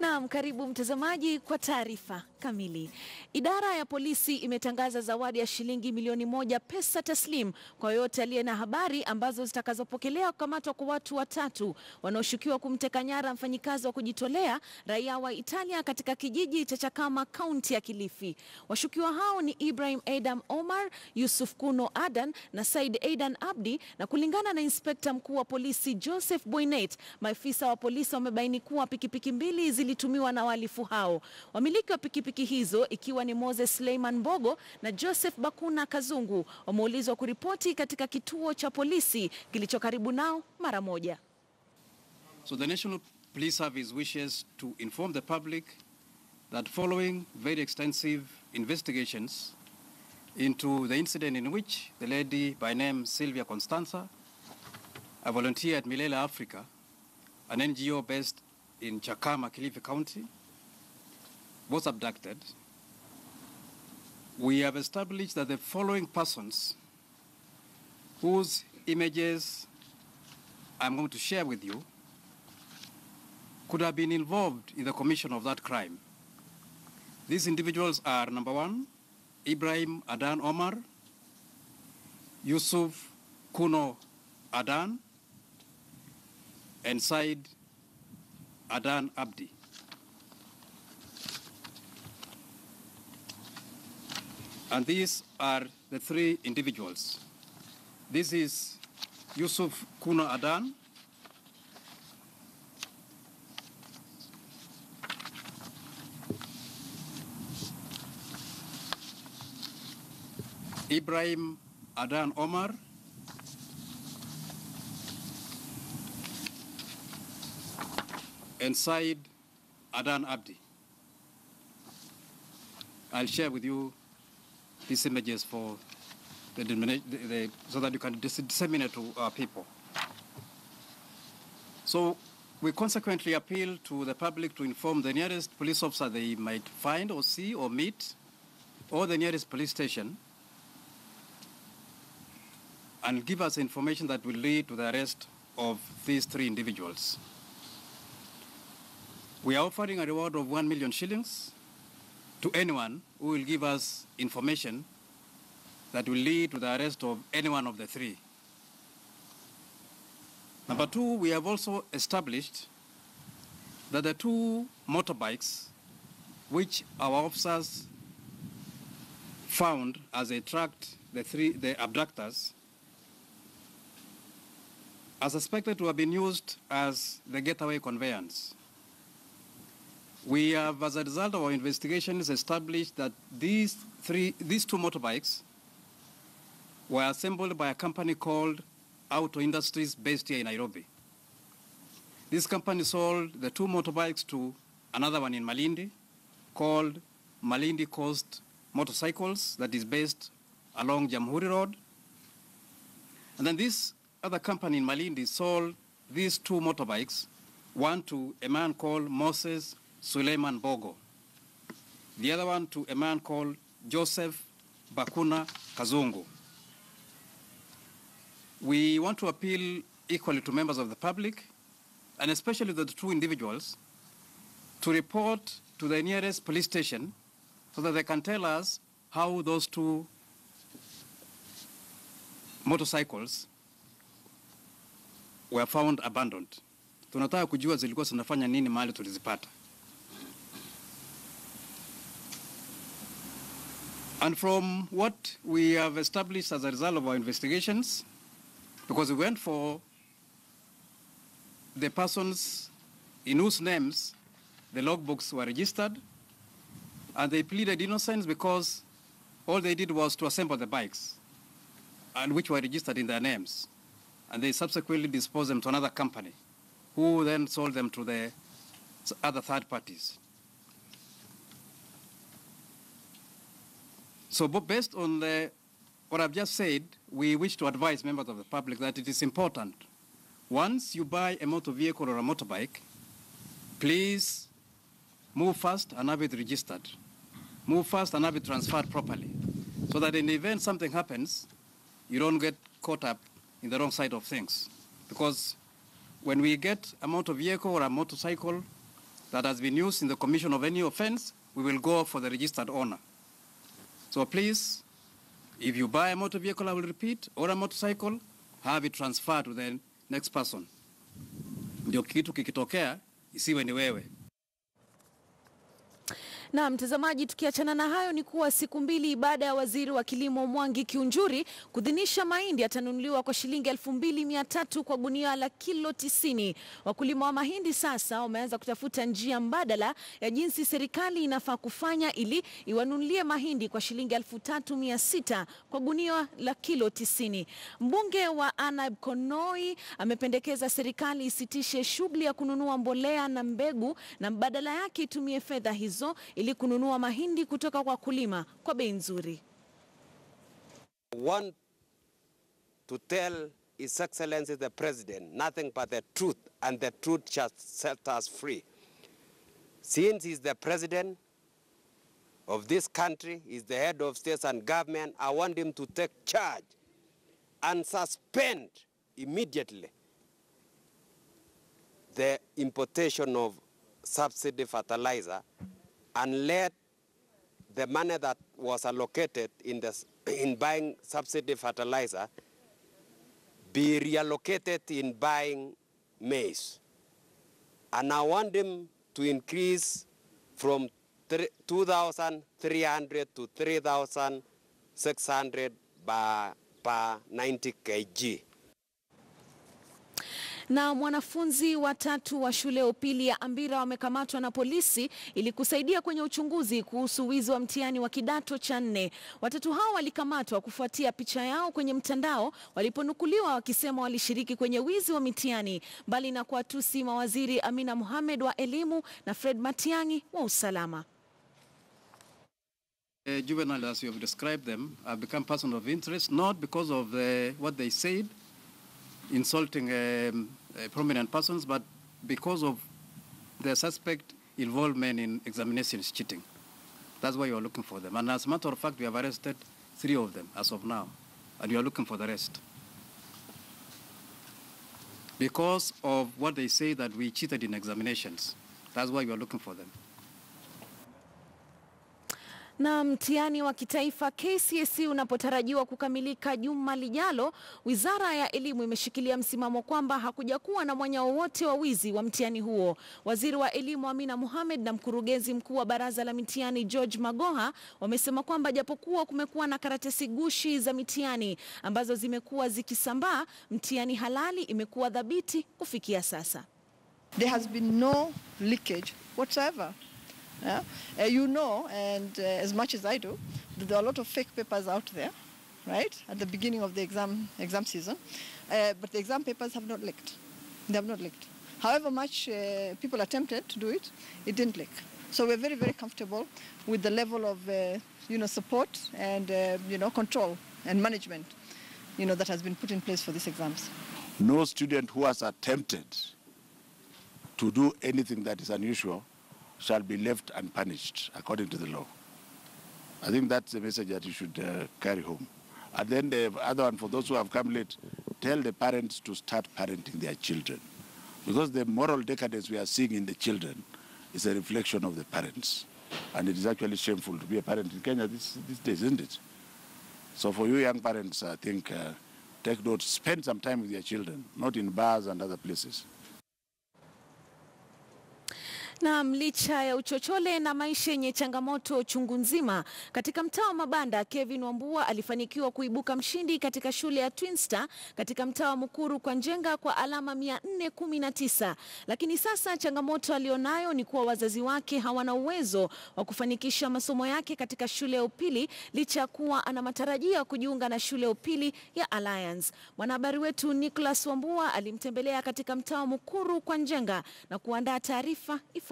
Naam, karibu mtazamaji kwa taarifa kamili. Idara ya polisi imetangaza zawadi ya shilingi milioni 1 pesa taslim kwa yote aliye na habari ambazo zitakazopokelewa kukamatwa kwa watu watatu wanaoshukiwa kumteka nyara mfanyikazi wa kujitolea raia wa Italia katika kijiji cha Chakama, kaunti ya Kilifi. Washukiwa hao ni Ibrahim Adam Omar, Yusuf Kuno Adan na Said Aidan Abdi, na kulingana na inspekta mkuu wa polisi Joseph Boynet, maafisa wa polisi wamebaini kuwa pikipiki mbili zilitumiwa na wahalifu hao. Wamiliki wa pikipiki hizo ikiwa ni Moses Suleiman Mbogo na Joseph Bakuna Kazungu wameulizwa kuripoti katika kituo cha polisi kilicho karibu nao mara moja. So the National Police Service wishes to inform the public that following very extensive investigations into the incident in which the lady by name Sylvia Constanza, a volunteer at Milele Africa, an NGO based in Chakama, Kilifi County, was abducted, we have established that the following persons, whose images I'm going to share with you, could have been involved in the commission of that crime. These individuals are, number one, Ibrahim Adan Omar, Yusuf Kuno Adan, and Said Adan Abdi. And these are the three individuals. This is Yusuf Kuno Adan, Ibrahim Adan Omar, and Said Adan Abdi. I'll share with you these images for so that you can disseminate to our people. So we consequently appeal to the public to inform the nearest police officer they might find or see or meet, or the nearest police station, and give us information that will lead to the arrest of these three individuals. We are offering a reward of 1 million shillings to anyone who will give us information that will lead to the arrest of any one of the three. Number two, we have also established that the two motorbikes which our officers found as they tracked the abductors are suspected to have been used as the getaway conveyance. We have, as a result of our investigations, established that these two motorbikes were assembled by a company called Auto Industries based here in Nairobi. This company sold the two motorbikes to another one in Malindi called Malindi Coast Motorcycles, that is based along Jamhuri Road. And then this other company in Malindi sold these two motorbikes, one to a man called Moses Suleiman Mbogo, the other one to a man called Joseph Bakuna Kazungu. We want to appeal equally to members of the public, and especially the two individuals, to report to the nearest police station so that they can tell us how those two motorcycles were found abandoned. Tunataka kujua zilikuwa zinafanya nini mahali tulizipata. And from what we have established as a result of our investigations, because we went for the persons in whose names the logbooks were registered, and they pleaded innocence because all they did was to assemble the bikes, and which were registered in their names. And they subsequently disposed them to another company, who then sold them to the other third parties. So based on what I've just said, we wish to advise members of the public that it is important. Once you buy a motor vehicle or a motorbike, please move fast and have it registered. Move fast and have it transferred properly, so that in the event something happens, you don't get caught up in the wrong side of things. Because when we get a motor vehicle or a motorcycle that has been used in the commission of any offense, we will go for the registered owner. So please, if you buy a motor vehicle, I will repeat, or a motorcycle, have it transferred to the next person. Ndio kitu kikitokea, isiwe ni wewe. Na mtazamaji, tukiachana na hayo ni kuwa siku mbili baada ya waziri wa kilimo Mwangi Kiunjuri kudhinisha mahindi yatanunuliwa kwa shilingi 2,300 kwa gunia la kilo 90. Wakulima wa mahindi sasa wameanza kutafuta njia mbadala ya jinsi serikali inafaa kufanya ili iwanunulie mahindi kwa shilingi 3,600 kwa gunia la kilo 90. Mbunge wa Anab Konoi amependekeza serikali isitishe shughuli ya kununua mbolea na mbegu na mbadala yake itumie fedha hizo ili kununua mahindi kutoka kwa kulima kwa bei nzuri. Want to tell His Excellency the President nothing but the truth, and the truth shall set us free. Since he's the President of this country, he's the head of state and government, I want him to take charge and suspend immediately the importation of subsidy fertilizer, and let the money that was allocated in buying subsidy fertilizer be reallocated in buying maize. And I want them to increase from 2,300 to 3,600 per 90 kg. Na mwanafunzi watatu wa shule ya upili ya Ambira wamekamatwa na polisi ili kusaidia kwenye uchunguzi kuhusu wizi wa mtihani wa kidato cha 4. Watatu hao walikamatwa kufuatia picha yao kwenye mtandao waliponukuliwa wakisema walishiriki kwenye wizi wa mitihani, mbali na kuwatusi mawaziri Amina Mohamed wa elimu na Fred Matiang'i wa usalama. Juvenile, as you have described them, have become persons of interest, not because of what they said, insulting prominent persons, but because of the suspect involvement in examinations cheating. That's why you are looking for them. And as a matter of fact, we have arrested 3 of them as of now, and you are looking for the rest. Because of what they say that we cheated in examinations. That's why you are looking for them. Na mtihani wa kitaifa KCSE unapotarajiwa kukamilika juma lijalo, Wizara ya Elimu imeshikilia msimamo kwamba hakujakuwa na mwanya wowote wa wizi wa mtihani huo. Waziri wa Elimu Amina Mohamed na mkurugenzi mkuu wa Baraza la Mitihani George Magoha wamesema kwamba japokuwa kumekuwa na karatasi gushi za mitihani ambazo zimekuwa zikisambaa, mtihani halali imekuwa dhabiti kufikia sasa. There has been no leakage whatsoever. Yeah? You know, and as much as I do, that there are a lot of fake papers out there, right, at the beginning of the exam season, but the exam papers have not leaked. They have not leaked. However much people attempted to do it, it didn't leak. So we're very, very comfortable with the level of support and control and management that has been put in place for these exams. No student who has attempted to do anything that is unusual shall be left unpunished according to the law. I think that's the message that you should carry home. And then the other one, for those who have come late, tell the parents to start parenting their children. Because the moral decadence we are seeing in the children is a reflection of the parents. And it is actually shameful to be a parent in Kenya these days, isn't it? So for you young parents, I think take note, spend some time with your children, not in bars and other places. Na licha ya uchochole na maisha yenye changamoto chungu nzima, katika mtaa wa Mabanda, Kevin Wambua alifanikiwa kuibuka mshindi katika shule ya Twin Star katika mtaa wa Mukuru kwa Njenga kwa alama 419. Lakini sasa changamoto alionayo ni kuwa wazazi wake hawana uwezo wa kufanikisha masomo yake katika shule ya upili, licha kuwa ana matarajio ya kujiunga na shule ya upili ya Alliance. Mwanahabari wetu Nicholas Wambua alimtembelea katika mtaa wa Mukuru kwa Njenga na kuandaa taarifa ifuatayo.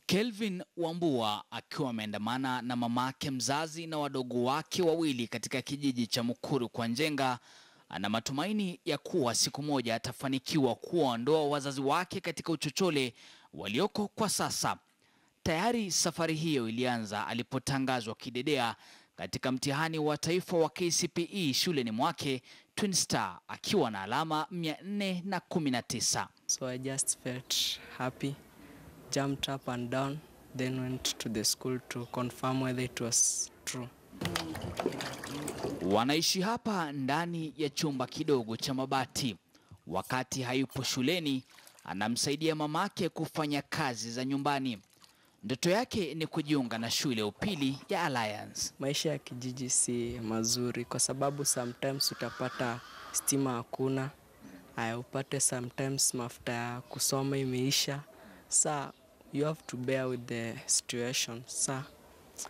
Kelvin Wambua akiwa ameandamana na mamake mzazi na wadogo wake wawili katika kijiji cha Mukuru kwa Njenga, ana matumaini ya kuwa siku moja atafanikiwa kuondoa wazazi wake katika uchochole walioko kwa sasa. Tayari safari hiyo ilianza alipotangazwa kidedea katika mtihani wa taifa wa KCPE shuleni mwake Twin Star akiwa na alama 419. So I just felt happy, jumped up and down, then went to the school to confirm whether it was true. Wanaishi hapa ndani ya chumba kidogo cha mabati. Wakati hayupo shuleni, anamsaidia mamake kufanya kazi za nyumbani. Ndoto yake ni kujiunga na shule ya upili ya Alliance. Maisha ya kijiji si mazuri kwa sababu sometimes utapata stima hakuna, upate sometimes mafuta ya kusoma imeisha. Sa you have to bear with the situation. Sa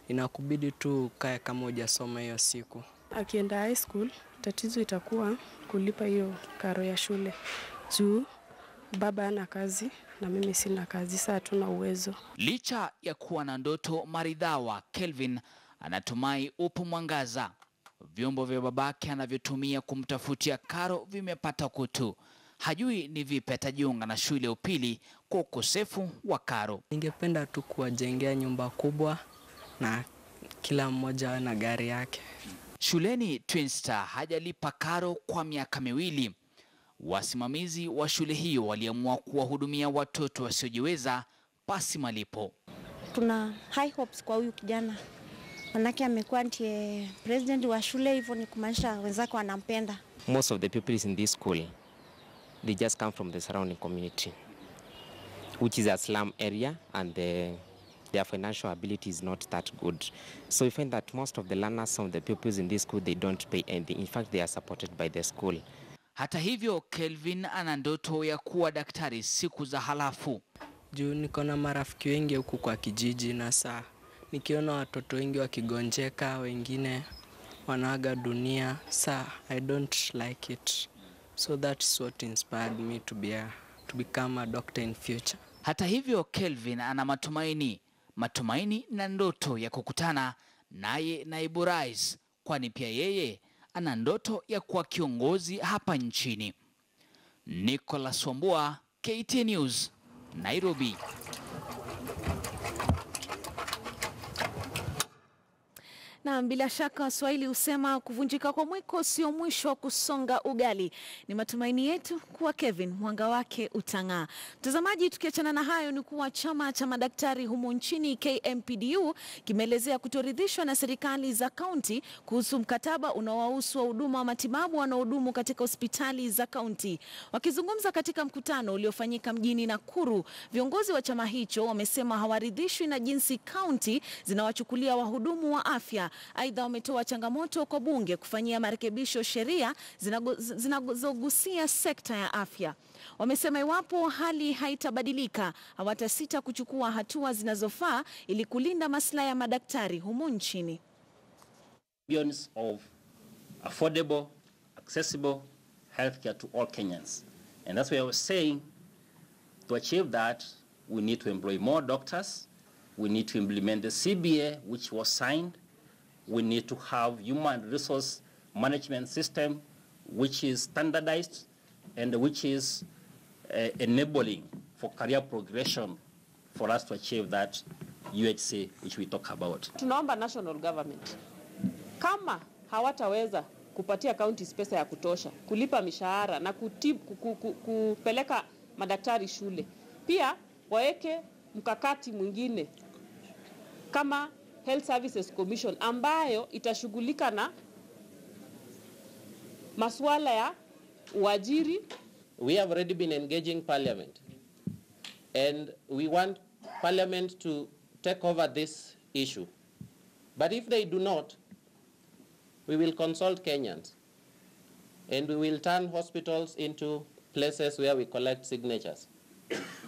inakubidi tu kae kama hujasoma hiyo siku. Akienda high school, tatizo itakuwa kulipa hiyo karo ya shule. Juu baba ana kazi na mimi sina kazi, saa tuna uwezo. Licha ya kuwa na ndoto maridhawa, Kelvin anatumai upo mwangaza. Vyombo vya babake anavyotumia kumtafutia karo vimepata kutu. Hajui ni vipi atajiunga na shule ya upili kwa ukosefu wa karo. Ningependa tu kuwajengea nyumba kubwa na kila mmoja na gari yake. Shuleni Twin Star hajalipa karo kwa miaka 2. Wasimamizi wa shule hiyo waliamua kuwahudumia watoto wasiojiweza pasi malipo. Tuna high hopes kwa huyu kijana. Manake amekuwa ndiye president wa shule, hivyo ni kumaanisha wenzake wanampenda. Most of the pupils in this school, they just come from the surrounding community, which is a slum area, and their financial ability is not that good. So we find that most of the learners, some of the pupils in this school, they don't pay anything. In fact, they are supported by the school. Hata hivyo, Kelvin ana ndoto ya kuwa daktari siku za halafu. Juu niko na marafiki wengi huku kwa kijiji, na saa nikiona watoto wengi wakigonjeka, wengine wanaaga dunia, saa I don't like it. So that's what inspired me to become a doctor in future. Hata hivyo, Kelvin ana matumaini na ndoto ya kukutana naye naibu rais, kwani pia yeye ana ndoto ya kuwa kiongozi hapa nchini. Nicholas Wambua, KTN News, Nairobi. Na bila shaka Waswahili husema kuvunjika kwa mwiko sio mwisho wa kusonga ugali. Ni matumaini yetu kuwa Kevin mwanga wake utang'aa. Mtazamaji, tukiachana na hayo ni kuwa chama cha madaktari humu nchini KMPDU kimeelezea kutoridhishwa na serikali za kaunti kuhusu mkataba unaowahusu wahuduma wa matibabu wanaohudumu katika hospitali za kaunti. Wakizungumza katika mkutano uliofanyika mjini Nakuru, viongozi wa chama hicho wamesema hawaridhishwi na jinsi kaunti zinawachukulia wahudumu wa afya. Aidha, wametoa changamoto kwa bunge kufanyia marekebisho sheria zinazogusia sekta ya afya. Wamesema iwapo hali haitabadilika, hawatasita kuchukua hatua zinazofaa ili kulinda maslahi ya madaktari humu nchini. Billions of affordable, accessible healthcare to all Kenyans. And that's why I was saying, to achieve that, we need to employ more doctors. We need to implement the CBA, which was signed. We need to have human resource management system, which is standardized and which is enabling for career progression for us to achieve that UHC which we talk about. Tunaomba national government, kama hawataweza kupatia counties pesa ya kutosha, kulipa mishahara na kupeleka madaktari shule, pia waweke mkakati mwingine kama Health Services Commission ambayo itashughulika na masuala ya uajiri. We have already been engaging Parliament, and we want Parliament to take over this issue. But if they do not, we will consult Kenyans, and we will turn hospitals into places where we collect signatures,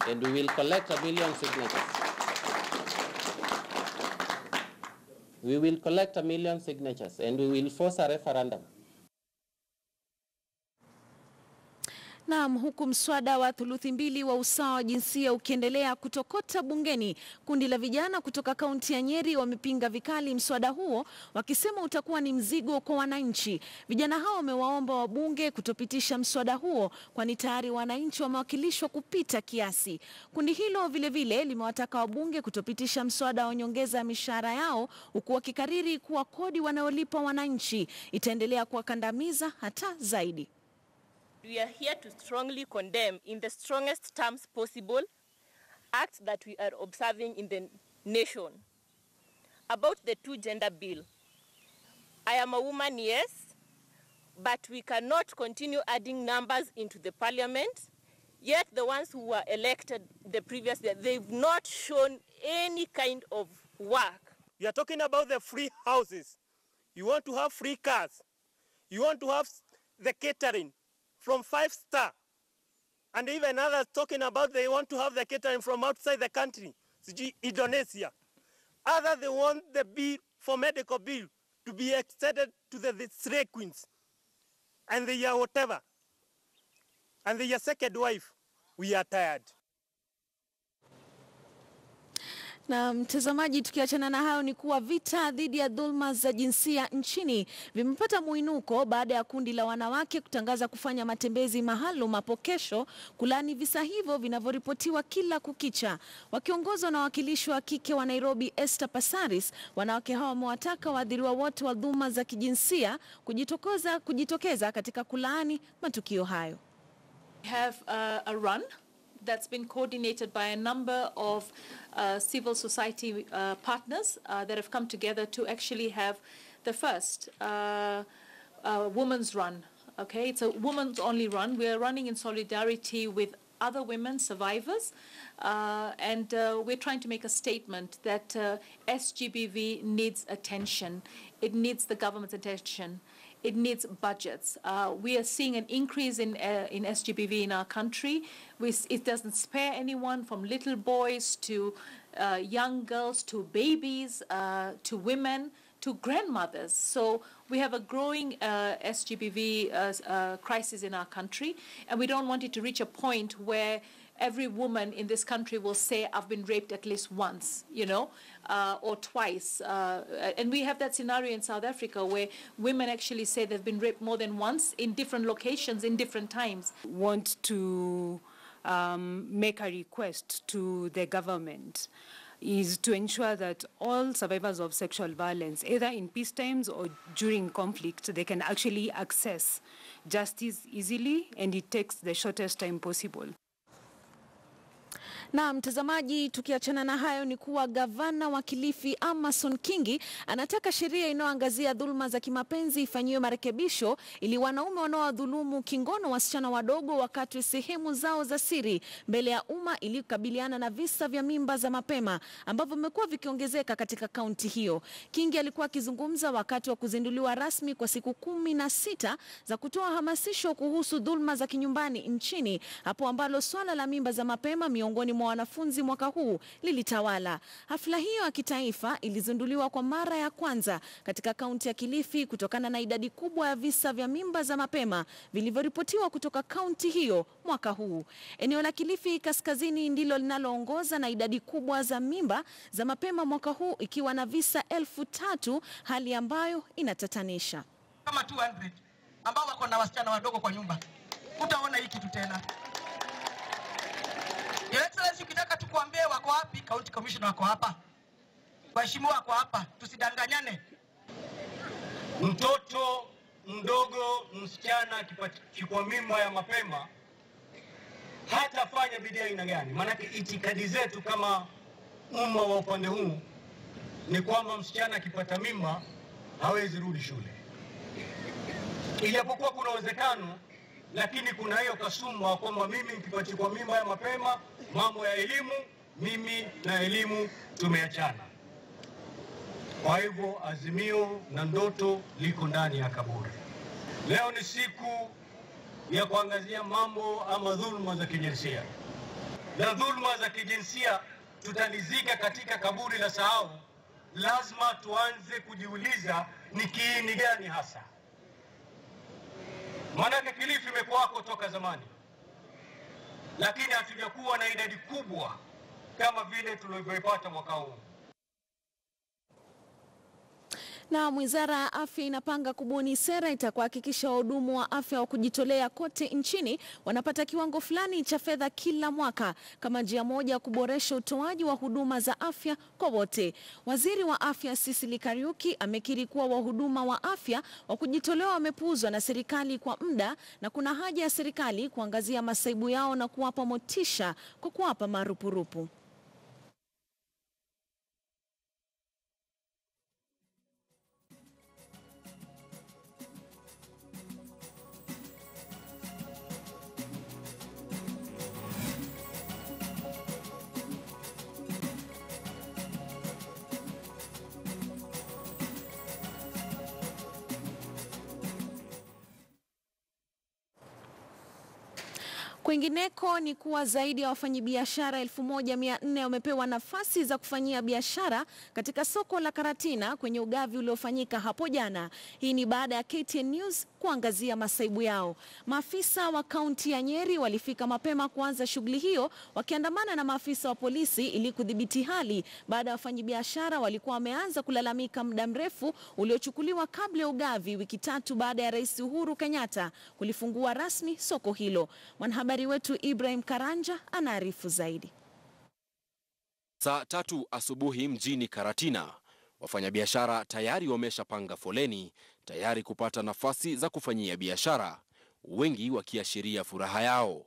and we will collect 1 million signatures. We will collect 1 million signatures and we will force a referendum. Naam, huku mswada wa thuluthi mbili wa usawa wa jinsia ukiendelea kutokota bungeni, kundi la vijana kutoka kaunti ya Nyeri wamepinga vikali mswada huo, wakisema utakuwa ni mzigo kwa wananchi. Vijana hao wamewaomba wabunge kutopitisha mswada huo, kwani tayari wananchi wamewakilishwa kupita kiasi. Kundi hilo vilevile limewataka wabunge kutopitisha mswada wa nyongeza ya mishahara yao, huku wakikariri kuwa kodi wanaolipa wananchi itaendelea kuwakandamiza hata zaidi. We are here to strongly condemn in the strongest terms possible acts that we are observing in the nation. About the two-gender bill, I am a woman, yes, but we cannot continue adding numbers into the parliament, yet the ones who were elected the previous year, they've not shown any kind of work. We are talking about the free houses. You want to have free cars. You want to have the catering from 5-star, and even others talking about they want to have the catering from outside the country, Indonesia. Others, they want the bill for medical bill to be extended to the stray queens and the whatever, and the second wife. We are tired. Na mtazamaji, tukiachana na hayo ni kuwa vita dhidi ya dhulma za jinsia nchini vimepata muinuko baada ya kundi la wanawake kutangaza kufanya matembezi maalum hapo kesho kulani visa hivyo vinavyoripotiwa kila kukicha. Wakiongozwa na wakilishi wa kike wa Nairobi Esther Passaris, wanawake hao wamewataka waadhiriwa wote wa dhulma za kijinsia kujitokeza katika kulaani matukio hayo. We have a run that's been coordinated by a number of civil society partners that have come together to actually have the first women's run. Okay, it's a women's only run. We are running in solidarity with other women survivors, and we're trying to make a statement that SGBV needs attention. It needs the government's attention. It needs budgets. We are seeing an increase in SGBV in our country. It doesn't spare anyone, from little boys to young girls to babies to women to grandmothers. So we have a growing SGBV crisis in our country, and we don't want it to reach a point where every woman in this country will say, I've been raped at least once, you know, or twice. And we have that scenario in South Africa where women actually say they've been raped more than once in different locations, in different times. Want to make a request to the government is to ensure that all survivors of sexual violence, either in peace times or during conflict, they can actually access justice easily, and it takes the shortest time possible. Na mtazamaji, tukiachana na hayo ni kuwa gavana wa Kilifi Amason Kingi anataka sheria inayoangazia dhulma za kimapenzi ifanyiwe marekebisho ili wanaume wanaodhulumu kingono wasichana wadogo wakati sehemu zao za siri mbele ya umma ili kukabiliana na visa vya mimba za mapema ambavyo vimekuwa vikiongezeka katika kaunti hiyo. Kingi alikuwa akizungumza wakati wa kuzinduliwa rasmi kwa siku 16 za kutoa hamasisho kuhusu dhulma za kinyumbani nchini, hapo ambalo swala la mimba za mapema miongoni mwa wanafunzi mwaka huu lilitawala. Hafla hiyo ya kitaifa ilizinduliwa kwa mara ya kwanza katika kaunti ya Kilifi kutokana na idadi kubwa ya visa vya mimba za mapema vilivyoripotiwa kutoka kaunti hiyo mwaka huu. Eneo la Kilifi Kaskazini ndilo linaloongoza na idadi kubwa za mimba za mapema mwaka huu, ikiwa na visa 1000, hali ambayo inatatanisha. Kama 200 ambao wako na wasichana wadogo kwa nyumba, utaona hiki kitu tena. Your Excellency, ukitaka tukuambie wako wapi, County Commissioner wako hapa, waheshimiwa wako hapa, tusidanganyane. Mtoto mdogo, msichana akipachikwa mimba ya mapema hatafanya bidii aina gani? Maanake itikadi zetu kama umma wa upande huu ni kwamba msichana akipata mimba hawezi rudi shule. Ijapokuwa kuna uwezekano, lakini kuna hiyo kasumba kwamba mimi nikipachikwa mimba ya mapema, mambo ya elimu, mimi na elimu tumeachana. Kwa hivyo azimio na ndoto liko ndani ya kaburi. Leo ni siku ya kuangazia mambo ama dhulma za kijinsia. Na dhulma za kijinsia tutalizika katika kaburi la sahau. Lazima tuanze kujiuliza ni kiini gani hasa. Maanake Kilifi imekuwako toka zamani. lakini hatujakuwa na idadi kubwa kama vile tulivyoipata mwaka huu. Na Wizara ya Afya inapanga kubuni sera itakuhakikisha wahudumu wa afya wa kujitolea kote nchini wanapata kiwango fulani cha fedha kila mwaka kama njia moja ya kuboresha utoaji wa huduma za afya kwa wote. Waziri wa Afya Cecily Kariuki amekiri kuwa wahuduma wa afya wa kujitolea wamepuuzwa na serikali kwa muda na kuna haja ya serikali kuangazia masaibu yao na kuwapa motisha kwa kuwapa marupurupu. Kwingineko ni kuwa zaidi ya wafanyabiashara 1400 wamepewa nafasi za kufanyia biashara katika soko la Karatina kwenye ugavi uliofanyika hapo jana. Hii ni baada ya KTN News kuangazia masaibu yao. Maafisa wa kaunti ya Nyeri walifika mapema kuanza shughuli hiyo wakiandamana na maafisa wa polisi ili kudhibiti hali baada ya wafanyabiashara walikuwa wameanza kulalamika muda mrefu uliochukuliwa kabla ya ugavi, wiki 3 baada ya Rais Uhuru Kenyatta kulifungua rasmi soko hilo. Mwanahabari wetu Ibrahim Karanja anaarifu zaidi. Saa 3 asubuhi mjini Karatina, wafanyabiashara tayari wameshapanga foleni tayari kupata nafasi za kufanyia biashara, wengi wakiashiria furaha yao.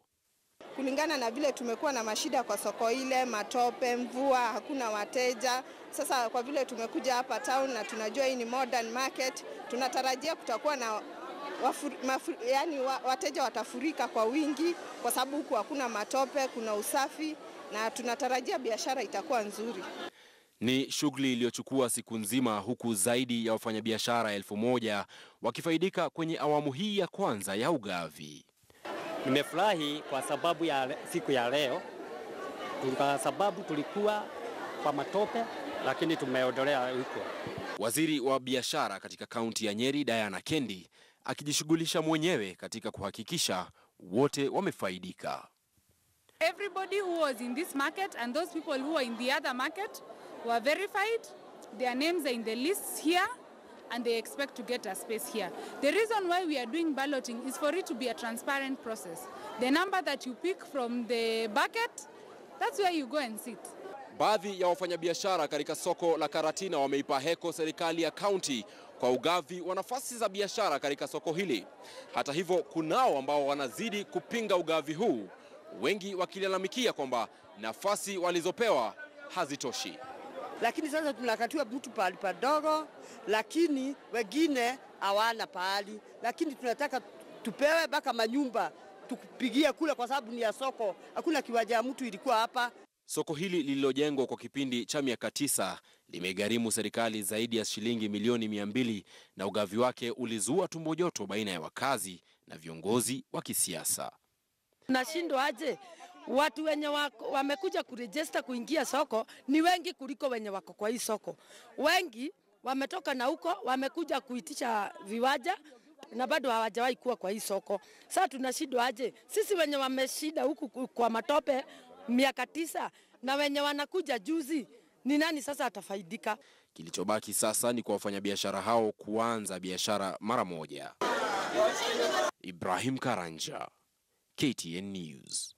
Kulingana na vile tumekuwa na mashida kwa soko ile, matope, mvua, hakuna wateja. Sasa kwa vile tumekuja hapa town na tunajua hii ni modern market, tunatarajia kutakuwa na wateja watafurika kwa wingi kwa sababu huku hakuna matope, kuna usafi na tunatarajia biashara itakuwa nzuri. Ni shughuli iliyochukua siku nzima huku zaidi ya wafanyabiashara 1000 wakifaidika kwenye awamu hii ya kwanza ya ugavi. Nimefurahi kwa sababu ya siku ya leo, kwa sababu tulikuwa kwa matope lakini tumeondolea huko. Waziri wa biashara katika kaunti ya Nyeri Diana Kendi akijishughulisha mwenyewe katika kuhakikisha wote wamefaidika. Everybody who was in this market and those people who were in the other market were verified. Their names are in the list here and they expect to get a space here. The reason why we are doing balloting is for it to be a transparent process. The number that you pick from the bucket, that's where you go and sit. Baadhi ya wafanyabiashara katika soko la Karatina wameipa heko serikali ya kaunti kwa ugavi wa nafasi za biashara katika soko hili. Hata hivyo kunao ambao wanazidi kupinga ugavi huu, wengi wakilalamikia kwamba nafasi walizopewa hazitoshi. Lakini sasa tunakatiwa mtu pahali padogo, lakini wengine hawana pahali, lakini tunataka tupewe baka manyumba tukupigie kule kwa sababu ni ya soko, hakuna kiwanja ya mtu ilikuwa hapa. Soko hili lililojengwa kwa kipindi cha miaka 9 limegharimu serikali zaidi ya shilingi milioni 200 na ugavi wake ulizua tumbo joto baina ya wakazi na viongozi wa kisiasa. Tunashindwa aje? Watu wenye wamekuja kurejista kuingia soko ni wengi kuliko wenye wako kwa hii soko. Wengi wametoka na huko, wamekuja kuitisha viwanja na bado hawajawahi kuwa kwa hii soko. Sasa tunashindwa aje? Sisi wenye wameshida huku kwa matope miaka 9 na wenye wanakuja juzi, ni nani sasa atafaidika? Kilichobaki sasa ni kwa wafanyabiashara hao kuanza biashara mara moja. Ibrahim Karanja, KTN News.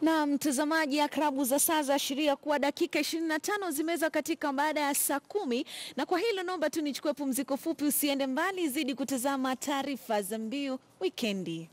Na mtazamaji, akrabu za saa za ashiria kuwa dakika 25 zimeweza katika baada ya saa 10, na kwa hilo naomba tu nichukue pumziko fupi. Usiende mbali, zidi kutazama taarifa za MBIU Wikendi.